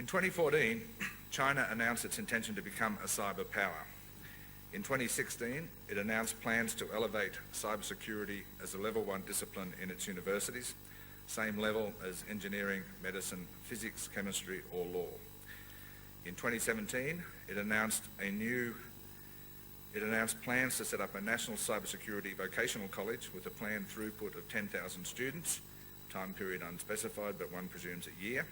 In 2014, China announced its intention to become a cyber power. In 2016, it announced plans to elevate cybersecurity as a level 1 discipline in its universities, same level as engineering, medicine, physics, chemistry or law. In 2017, it announced plans to set up a national cybersecurity vocational college with a planned throughput of 10,000 students, time period unspecified, but one presumes a year.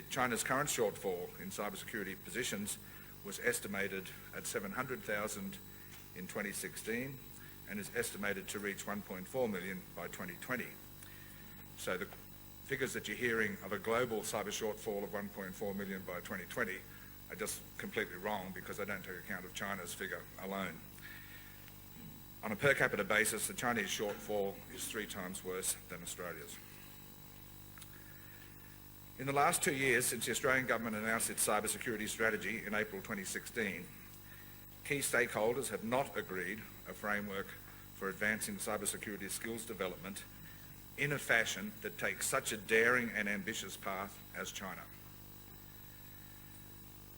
China's current shortfall in cybersecurity positions was estimated at 700,000 in 2016 and is estimated to reach 1.4 million by 2020. So the figures that you're hearing of a global cyber shortfall of 1.4 million by 2020 are just completely wrong because they don't take account of China's figure alone. On a per capita basis, the Chinese shortfall is 3 times worse than Australia's. In the last 2 years since the Australian government announced its cybersecurity strategy in April 2016, key stakeholders have not agreed a framework for advancing cybersecurity skills development in a fashion that takes such a daring and ambitious path as China.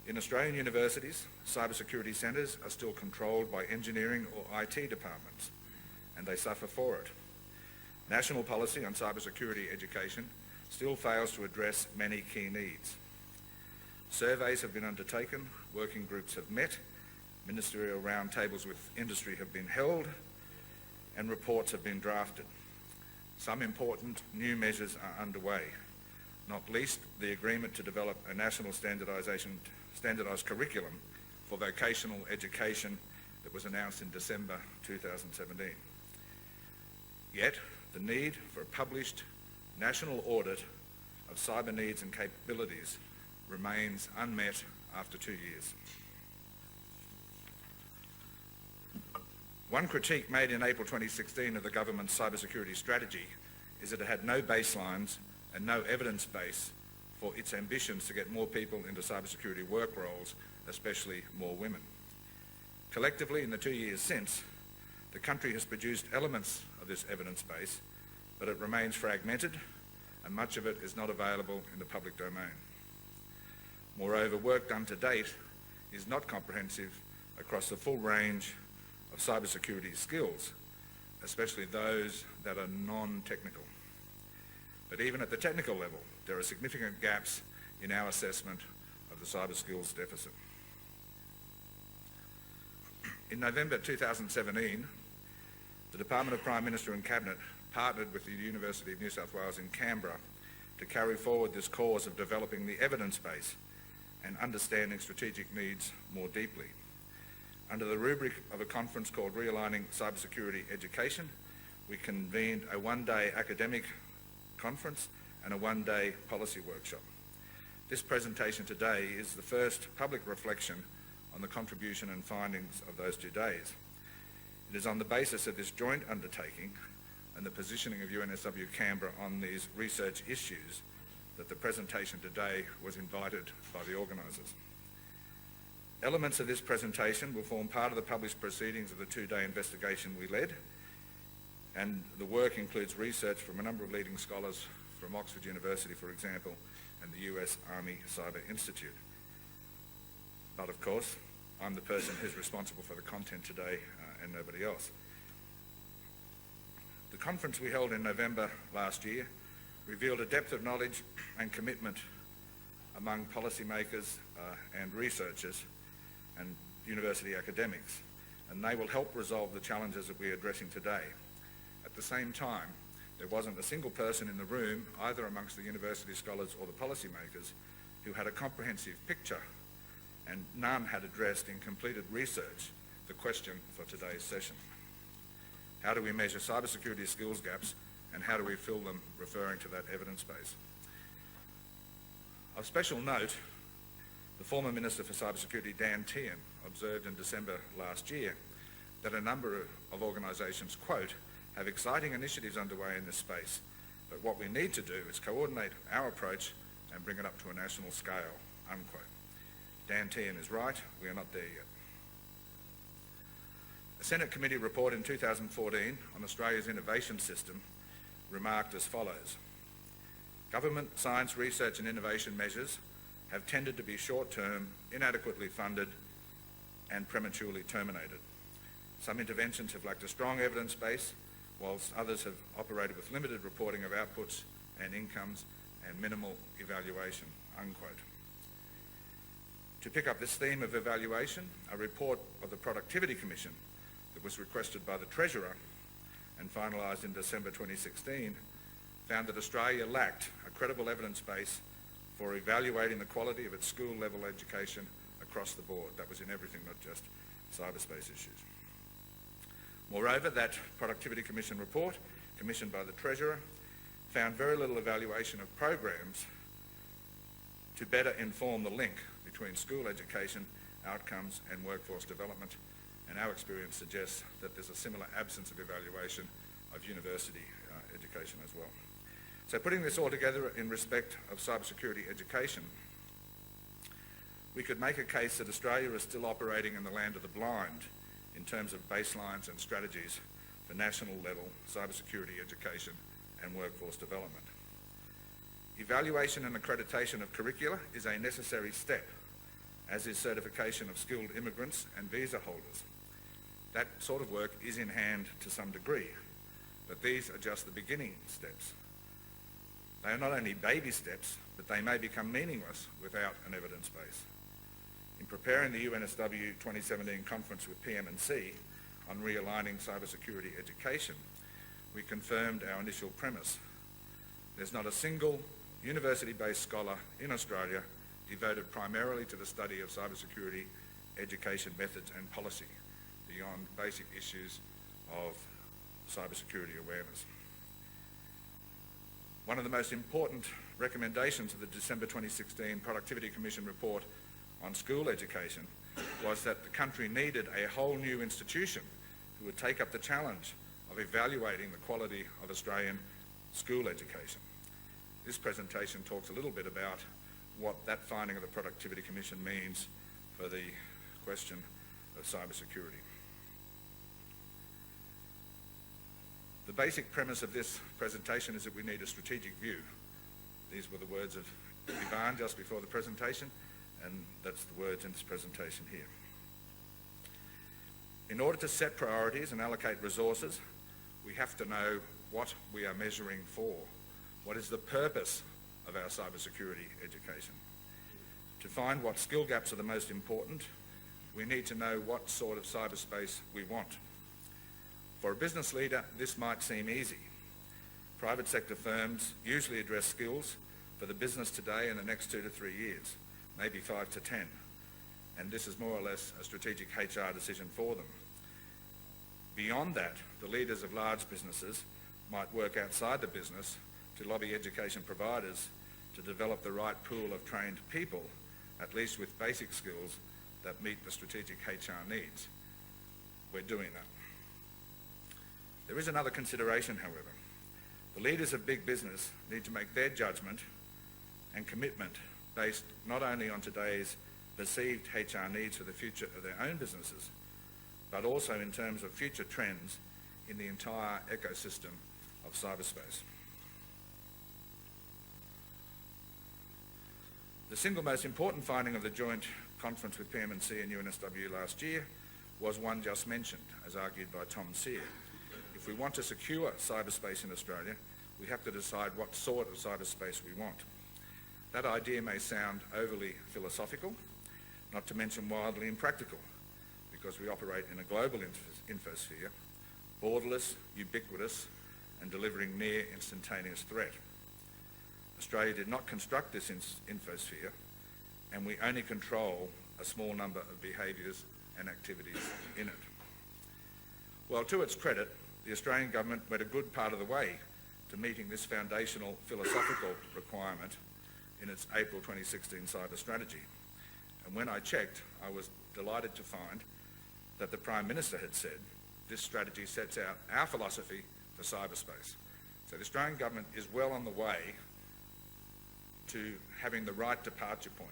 In Australian universities, cybersecurity centres are still controlled by engineering or IT departments, and they suffer for it. National policy on cybersecurity education still fails to address many key needs. Surveys have been undertaken, working groups have met, ministerial roundtables with industry have been held, and reports have been drafted. Some important new measures are underway, not least the agreement to develop a national standardised curriculum for vocational education that was announced in December 2017. Yet, the need for a published national audit of cyber needs and capabilities remains unmet after 2 years. One critique made in April 2016 of the government's cybersecurity strategy is that it had no baselines and no evidence base for its ambitions to get more people into cybersecurity work roles, especially more women. Collectively, in the 2 years since, the country has produced elements of this evidence base, but it remains fragmented and much of it is not available in the public domain. Moreover, work done to date is not comprehensive across the full range of cybersecurity skills, especially those that are non-technical. But even at the technical level, there are significant gaps in our assessment of the cyber skills deficit. In November 2017, the Department of Prime Minister and Cabinet partnered with the University of New South Wales in Canberra to carry forward this cause of developing the evidence base and understanding strategic needs more deeply. Under the rubric of a conference called Realigning Cyber Security Education, we convened a one-day academic conference and a one-day policy workshop. This presentation today is the first public reflection on the contribution and findings of those 2 days. It is on the basis of this joint undertaking and the positioning of UNSW Canberra on these research issues that the presentation today was invited by the organisers. Elements of this presentation will form part of the published proceedings of the 2-day investigation we led, and the work includes research from a number of leading scholars from Oxford University, for example, and the US Army Cyber Institute. But of course, I'm the person who's responsible for the content today and nobody else. The conference we held in November last year revealed a depth of knowledge and commitment among policymakers and researchers and university academics, and they will help resolve the challenges that we're addressing today. At the same time, there wasn't a single person in the room, either amongst the university scholars or the policymakers, who had a comprehensive picture, and none had addressed in completed research the question for today's session. How do we measure cybersecurity skills gaps, and how do we fill them, referring to that evidence base? Of special note, the former Minister for Cybersecurity, Dan Tehan, observed in December last year that a number of organisations, quote, have exciting initiatives underway in this space, but what we need to do is coordinate our approach and bring it up to a national scale, unquote. Dan Tehan is right, we are not there yet. A Senate committee report in 2014 on Australia's innovation system remarked as follows: Government science research and innovation measures have tended to be short-term, inadequately funded and prematurely terminated. Some interventions have lacked a strong evidence base, whilst others have operated with limited reporting of outputs and incomes and minimal evaluation, unquote. To pick up this theme of evaluation, a report of the Productivity Commission that was requested by the Treasurer and finalised in December 2016 found that Australia lacked a credible evidence base for evaluating the quality of its school-level education across the board. That was in everything, not just cyberspace issues. Moreover, that Productivity Commission report, commissioned by the Treasurer, found very little evaluation of programs to better inform the link between school education, outcomes and workforce development, and our experience suggests that there's a similar absence of evaluation of university education as well. So putting this all together in respect of cybersecurity education, we could make a case that Australia is still operating in the land of the blind in terms of baselines and strategies for national level cybersecurity education and workforce development. Evaluation and accreditation of curricula is a necessary step, as is certification of skilled immigrants and visa holders. That sort of work is in hand to some degree, but these are just the beginning steps. They are not only baby steps, but they may become meaningless without an evidence base. In preparing the UNSW 2017 conference with PM&C on realigning cyber security education, we confirmed our initial premise. There's not a single university-based scholar in Australia devoted primarily to the study of cybersecurity education methods and policy, beyond basic issues of cybersecurity awareness. One of the most important recommendations of the December 2016 Productivity Commission report on school education was that the country needed a whole new institution who would take up the challenge of evaluating the quality of Australian school education. This presentation talks a little bit about what that finding of the Productivity Commission means for the question of cybersecurity. The basic premise of this presentation is that we need a strategic view. These were the words of Ivan just before the presentation, and that's the words in this presentation here. In order to set priorities and allocate resources, we have to know what we are measuring for. What is the purpose of our cybersecurity education? To find what skill gaps are the most important, we need to know what sort of cyberspace we want. For a business leader, this might seem easy. Private sector firms usually address skills for the business today and the next 2 to 3 years, maybe 5 to 10, and this is more or less a strategic HR decision for them. Beyond that, the leaders of large businesses might work outside the business to lobby education providers to develop the right pool of trained people, at least with basic skills that meet the strategic HR needs. We're doing that. There is another consideration, however. The leaders of big business need to make their judgment and commitment based not only on today's perceived HR needs for the future of their own businesses, but also in terms of future trends in the entire ecosystem of cyberspace. The single most important finding of the joint conference with PM&C and UNSW last year was one just mentioned, as argued by Tom Sear. If we want to secure cyberspace in Australia, we have to decide what sort of cyberspace we want. That idea may sound overly philosophical, not to mention wildly impractical, because we operate in a global infosphere, borderless, ubiquitous, and delivering near instantaneous threat. Australia did not construct this infosphere, and we only control a small number of behaviours and activities in it. Well, to its credit, the Australian government went a good part of the way to meeting this foundational philosophical requirement in its April 2016 cyber strategy. And when I checked, I was delighted to find that the Prime Minister had said this strategy sets out our philosophy for cyberspace. So the Australian government is well on the way to having the right departure point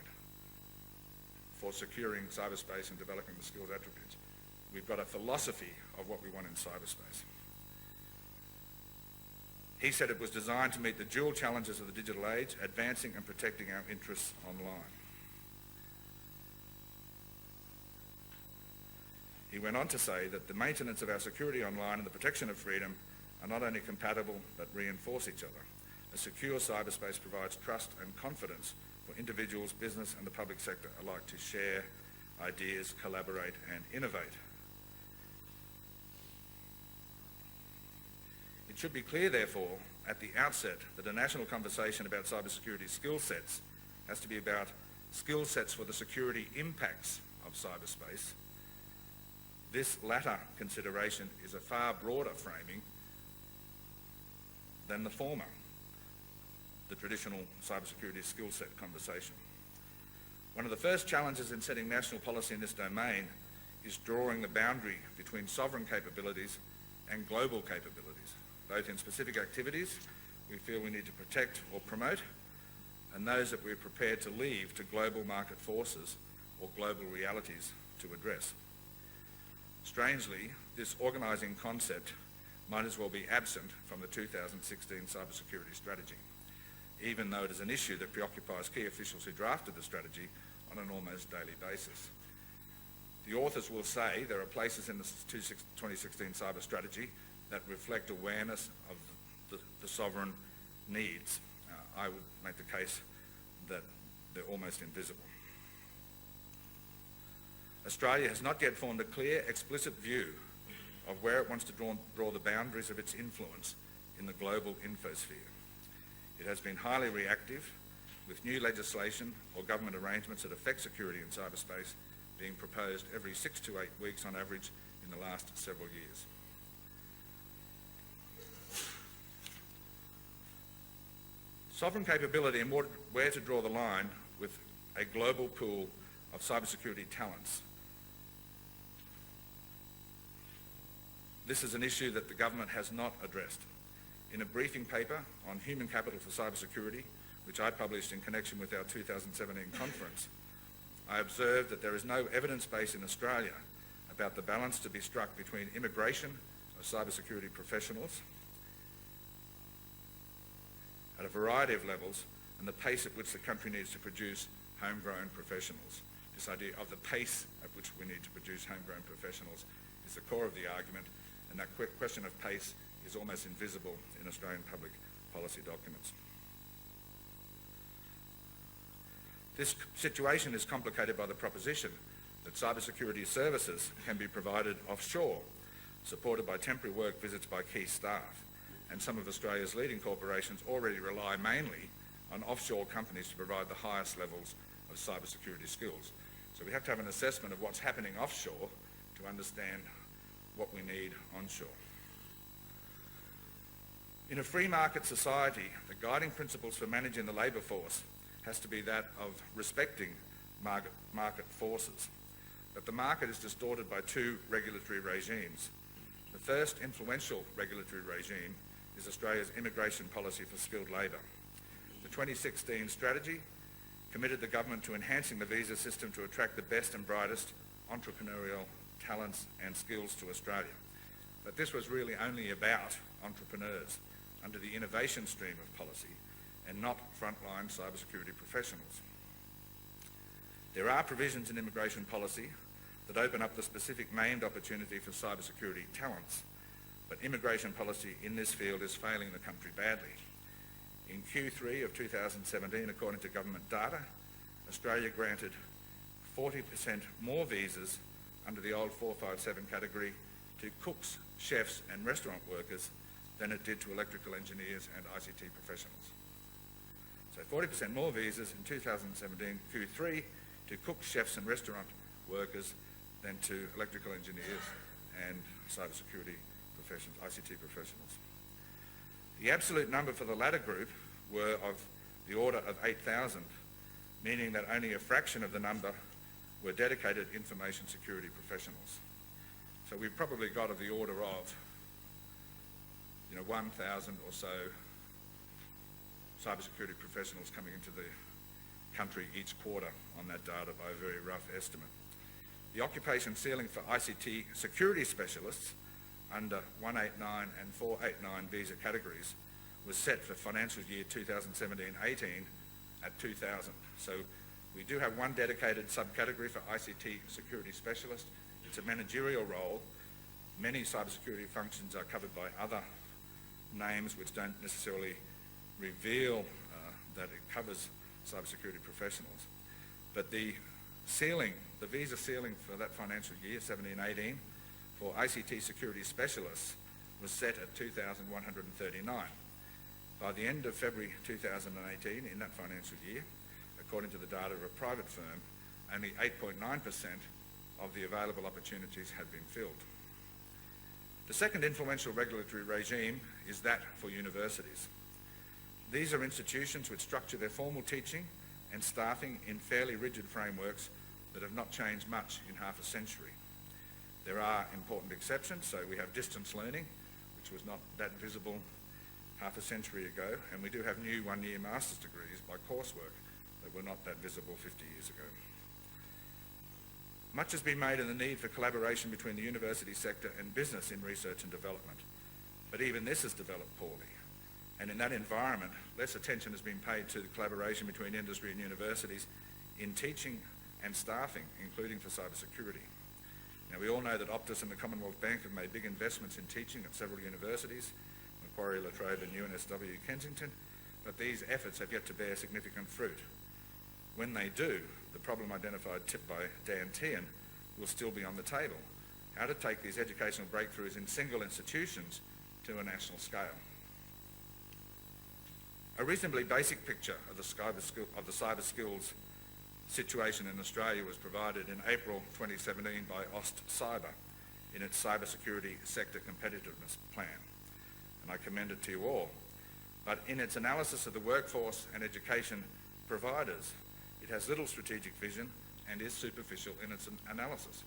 for securing cyberspace and developing the skills attributes. We've got a philosophy of what we want in cyberspace. He said it was designed to meet the dual challenges of the digital age, advancing and protecting our interests online. He went on to say that the maintenance of our security online and the protection of freedom are not only compatible but reinforce each other. A secure cyberspace provides trust and confidence for individuals, business and the public sector alike to share ideas, collaborate and innovate. It should be clear, therefore, at the outset that a national conversation about cybersecurity skill sets has to be about skill sets for the security impacts of cyberspace. This latter consideration is a far broader framing than the former, the traditional cybersecurity skill set conversation. One of the first challenges in setting national policy in this domain is drawing the boundary between sovereign capabilities and global capabilities, both in specific activities we feel we need to protect or promote, and those that we're prepared to leave to global market forces or global realities to address. Strangely, this organising concept might as well be absent from the 2016 cybersecurity strategy, even though it is an issue that preoccupies key officials who drafted the strategy on an almost daily basis. The authors will say there are places in the 2016 cyber strategy that reflect awareness of the sovereign needs. I would make the case that they're almost invisible. Australia has not yet formed a clear, explicit view of where it wants to draw the boundaries of its influence in the global infosphere. It has been highly reactive, with new legislation or government arrangements that affect security in cyberspace being proposed every 6 to 8 weeks on average in the last several years. Sovereign capability and where to draw the line with a global pool of cybersecurity talents. This is an issue that the government has not addressed. In a briefing paper on human capital for cybersecurity, which I published in connection with our 2017 conference, I observed that there is no evidence base in Australia about the balance to be struck between immigration of cybersecurity professionals at a variety of levels and the pace at which the country needs to produce homegrown professionals. This idea of the pace at which we need to produce homegrown professionals is the core of the argument, and that question of pace is almost invisible in Australian public policy documents. This situation is complicated by the proposition that cybersecurity services can be provided offshore, supported by temporary work visits by key staff, and some of Australia's leading corporations already rely mainly on offshore companies to provide the highest levels of cybersecurity skills. So we have to have an assessment of what's happening offshore to understand what we need onshore. In a free market society, the guiding principles for managing the labour force has to be that of respecting market forces. But the market is distorted by two regulatory regimes. The first influential regulatory regime is Australia's immigration policy for skilled labour. The 2016 strategy committed the government to enhancing the visa system to attract the best and brightest entrepreneurial talents and skills to Australia. But this was really only about entrepreneurs under the innovation stream of policy and not frontline cybersecurity professionals. There are provisions in immigration policy that open up the specific named opportunity for cybersecurity talents, but immigration policy in this field is failing the country badly. In Q3 of 2017, according to government data, Australia granted 40% more visas under the old 457 category to cooks, chefs and restaurant workers than it did to electrical engineers and ICT professionals. So 40% more visas in 2017 Q3 to cooks, chefs and restaurant workers than to electrical engineers and cybersecurity professionals, ICT professionals. The absolute number for the latter group were of the order of 8,000, meaning that only a fraction of the number were dedicated information security professionals. So we've probably got of the order of 1,000 or so cybersecurity professionals coming into the country each quarter on that data by a very rough estimate. The occupation ceiling for ICT security specialists under 189 and 489 visa categories was set for financial year 2017-18 at 2,000. So we do have one dedicated subcategory for ICT security specialist. It's a managerial role. Many cybersecurity functions are covered by other names which don't necessarily reveal that it covers cybersecurity professionals. But the visa ceiling for that financial year, 17-18, for ICT security specialists was set at 2,139. By the end of February 2018, in that financial year, according to the data of a private firm, only 8.9% of the available opportunities had been filled. The second influential regulatory regime is that for universities. These are institutions which structure their formal teaching and staffing in fairly rigid frameworks that have not changed much in half a century. There are important exceptions, so we have distance learning, which was not that visible half a century ago, and we do have new one-year master's degrees by coursework that were not that visible 50 years ago. Much has been made of the need for collaboration between the university sector and business in research and development, but even this has developed poorly. And in that environment, less attention has been paid to the collaboration between industry and universities in teaching and staffing, including for cybersecurity. Now, we all know that Optus and the Commonwealth Bank have made big investments in teaching at several universities, Macquarie, La Trobe and UNSW Kensington, but these efforts have yet to bear significant fruit. When they do, the problem identified by Dan Tian will still be on the table: how to take these educational breakthroughs in single institutions to a national scale. A reasonably basic picture of the cyber skills situation in Australia was provided in April 2017 by AustCyber in its Cybersecurity Sector Competitiveness Plan, and I commend it to you all. But in its analysis of the workforce and education providers, it has little strategic vision and is superficial in its analysis.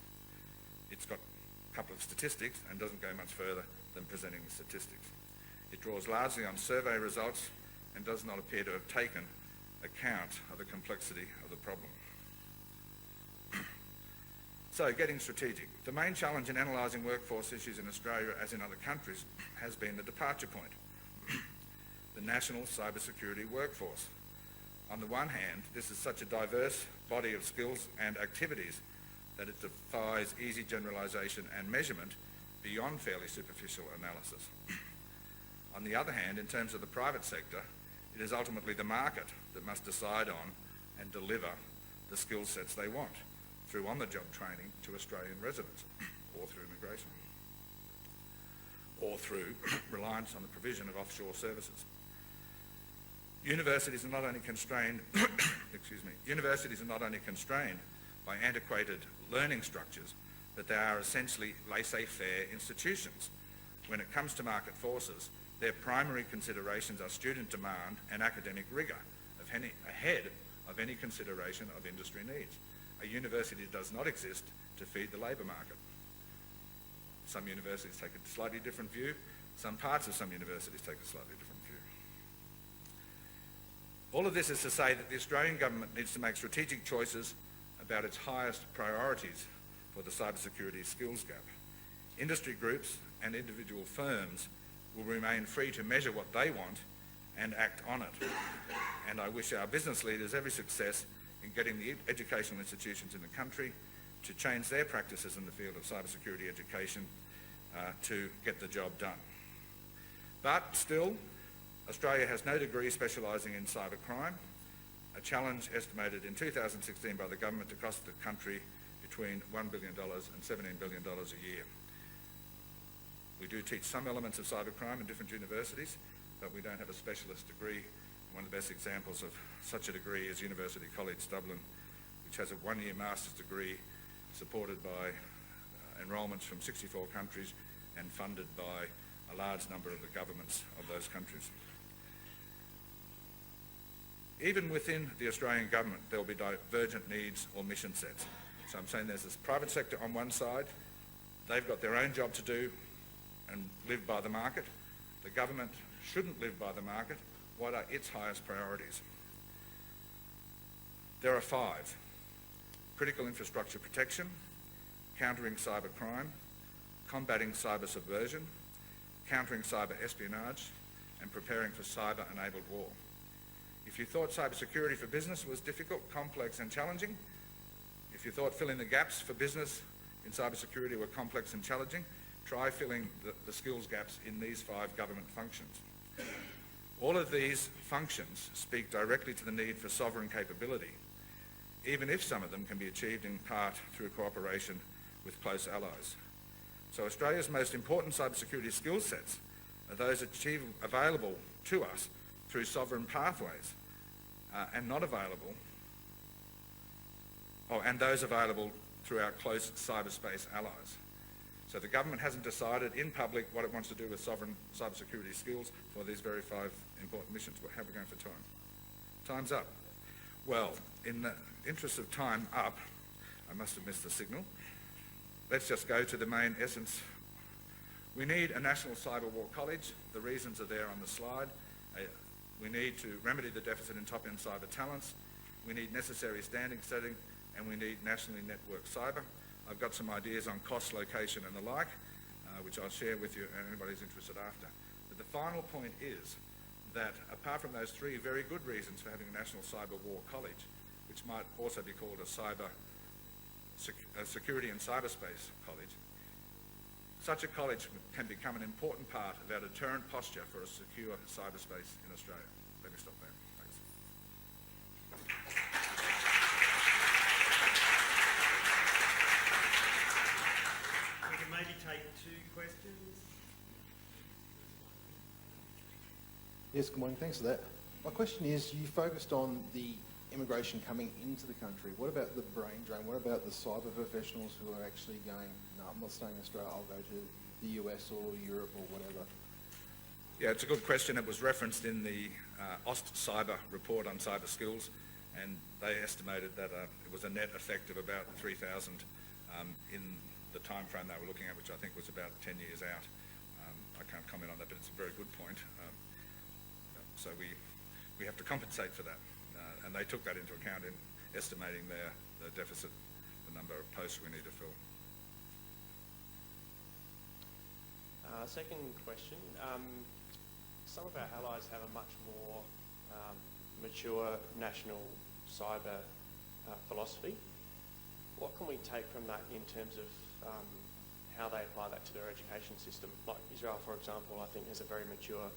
It's got a couple of statistics and doesn't go much further than presenting the statistics. It draws largely on survey results and does not appear to have taken account of the complexity of the problem. So, getting strategic. The main challenge in analysing workforce issues in Australia, as in other countries, has been the departure point, the national cybersecurity workforce. On the one hand, this is such a diverse body of skills and activities that it defies easy generalisation and measurement beyond fairly superficial analysis. On the other hand, in terms of the private sector, it is ultimately the market that must decide on and deliver the skill sets they want through on-the-job training to Australian residents, or through immigration, or through reliance on the provision of offshore services. Universities are not only constrained, universities are not only constrained by antiquated learning structures, but they are essentially laissez-faire institutions. When it comes to market forces, their primary considerations are student demand and academic rigour, ahead of any consideration of industry needs. A university does not exist to feed the labour market. Some universities take a slightly different view. Some parts of some universities take a slightly different view. All of this is to say that the Australian government needs to make strategic choices about its highest priorities for the cybersecurity skills gap. Industry groups and individual firms will remain free to measure what they want and act on it. And I wish our business leaders every success in getting the educational institutions in the country to change their practices in the field of cybersecurity education to get the job done. But still, Australia has no degree specialising in cybercrime, a challenge estimated in 2016 by the government to cost the country between $1 billion and $17 billion a year. We do teach some elements of cybercrime in different universities, but we don't have a specialist degree. One of the best examples of such a degree is University College Dublin, which has a one-year master's degree supported by enrolments from 64 countries and funded by a large number of the governments of those countries. Even within the Australian government, there will be divergent needs or mission sets. So I'm saying there's this private sector on one side, they've got their own job to do and live by the market. The government shouldn't live by the market. What are its highest priorities? There are 5. Critical infrastructure protection, countering cybercrime, combating cyber subversion, countering cyber espionage, and preparing for cyber-enabled war. If you thought cybersecurity for business was difficult, complex and challenging, if you thought filling the gaps for business in cybersecurity were complex and challenging, try filling the skills gaps in these 5 government functions. All of these functions speak directly to the need for sovereign capability, even if some of them can be achieved in part through cooperation with close allies. So Australia's most important cybersecurity skill sets are those available to us through sovereign pathways and not available, and those available through our close cyberspace allies. So the government hasn't decided in public what it wants to do with sovereign cybersecurity skills for these very 5 important missions. How are we going for time? Time's up. Well, in the interest of time up, I must have missed the signal. Let's just go to the main essence. We need a national cyber war college. The reasons are there on the slide. We need to remedy the deficit in top-end cyber talents. We need necessary standing setting, and we need nationally networked cyber. I've got some ideas on cost, location and the like, which I'll share with you and anybody's interested after. But the final point is that apart from those 3 very good reasons for having a national cyber war college, which might also be called a security and cyberspace college, such a college can become an important part of our deterrent posture for a secure cyberspace in Australia. Let me stop there. Thanks. We can maybe take 2 questions. Yes, good morning. Thanks for that. My question is, you focused on the immigration coming into the country. What about the brain drain? What about the cyber professionals who are actually going, no, I'm not staying in Australia, I'll go to the US or Europe or whatever? Yeah, it's a good question. It was referenced in the Ost Cyber report on cyber skills, and they estimated that it was a net effect of about 3,000 in the time frame they were looking at, which I think was about 10 years out. I can't comment on that, but it's a very good point. So we have to compensate for that. And they took that into account in estimating the deficit, the number of posts we need to fill. Second question. Some of our allies have a much more mature national cyber philosophy. What can we take from that in terms of how they apply that to their education system? Like Israel, for example, I think has a very mature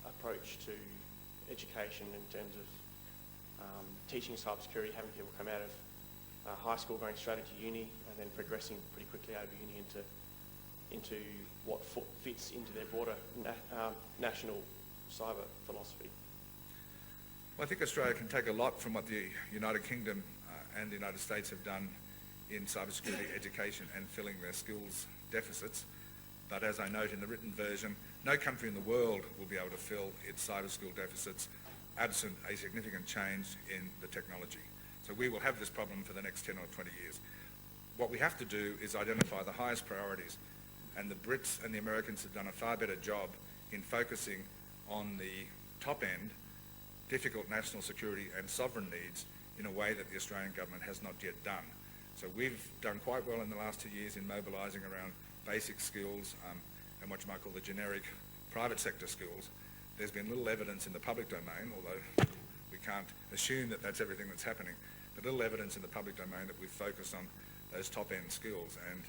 approach to education in terms of teaching cybersecurity, having people come out of high school, going straight into uni, and then progressing pretty quickly out of uni into what fits into their broader national cyber philosophy. Well, I think Australia can take a lot from what the United Kingdom and the United States have done in cybersecurity education and filling their skills deficits. But as I note in the written version, no country in the world will be able to fill its cyber skill deficits absent a significant change in the technology. So we will have this problem for the next 10 or 20 years. What we have to do is identify the highest priorities, and the Brits and the Americans have done a far better job in focusing on the top end, difficult national security and sovereign needs in a way that the Australian government has not yet done. So we've done quite well in the last 2 years in mobilising around basic skills and what you might call the generic private sector skills. There's been little evidence in the public domain, although we can't assume that that's everything that's happening, but little evidence in the public domain that we've focused on those top-end skills. And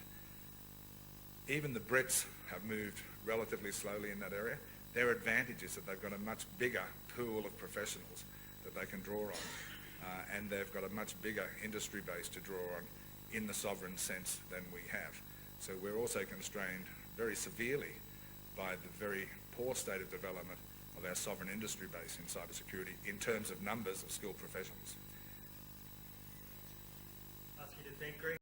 even the Brits have moved relatively slowly in that area. Their advantage is that they've got a much bigger pool of professionals that they can draw on, and they've got a much bigger industry base to draw on in the sovereign sense than we have. So we're also constrained very severely by the very poor state of development of our sovereign industry base in cybersecurity in terms of numbers of skilled professionals. Ask you to thank Greg.